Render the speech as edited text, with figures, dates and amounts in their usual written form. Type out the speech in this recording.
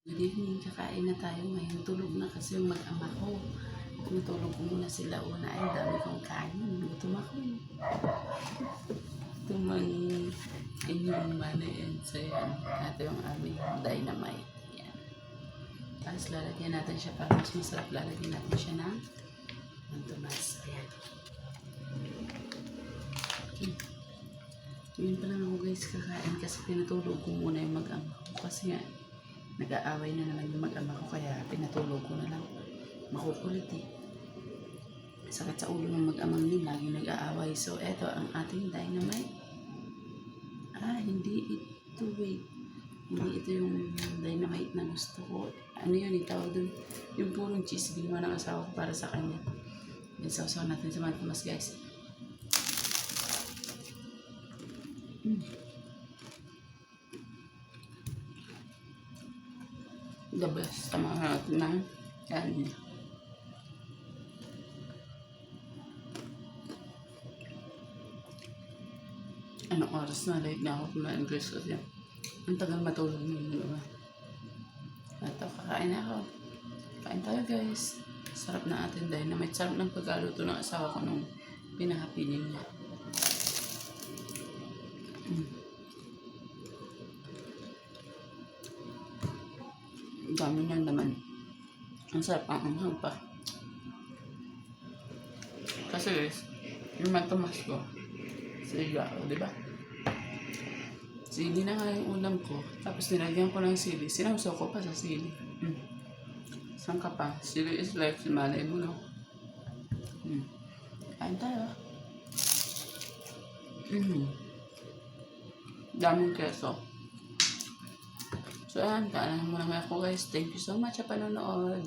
Good evening, kakain na tayo ngayon. Tulog na kasi yung mag-ama ko. Tinutulog ko muna sila una. Ay, dami kong kanin. Gutom ako eh. Tumang inyong mana yan. So yan, ito yung aming dynamite. Yan. Tapos lalagyan natin siya para mas masarap. Lalagyan natin siya ng mantumas. Ayan. Yun pa lang ako guys kakain kasi pinatulog ko muna yung mag-ama ko. Kasi nga, nag-aaway na naman yung mag-ama ko kaya pinatulog ko na lang. Makukulit eh. Sakit sa ulo ng mag-amang din, lagi nag-aaway. So, eto ang ating dynamite. Hindi ito, wait. Hindi ito yung dynamite na gusto ko. Ano yun, itawag dun? Yung purong cheese, ginawa ng asawa ko para sa kanya. Yan, sausaw natin sa mantumas, guys. The best. Tama natin ng kanin. Anong oras na? Late na ako kumain guys kasi ang tagal matulog ng mga. Ito, kakain na ako. Kain tayo guys. Sarap na atin dynamite. Sarap ng pagkaluto ng asawa ko nung pinahapinin niya. Ang dami niyang naman. Ang sarap ang anghang pa. Kasi guys, yung mantumas ko, siga, diba? Sili na nga yung ulam ko. Tapos nilagyan ko ng sili. Sinawsaw ko pa sa sili. Saan ka pa? Sili is life. Malay mo, no? Kain tayo. Daming keso. So, ayan. Kain muna nga ako guys. Thank you so much sa panonood.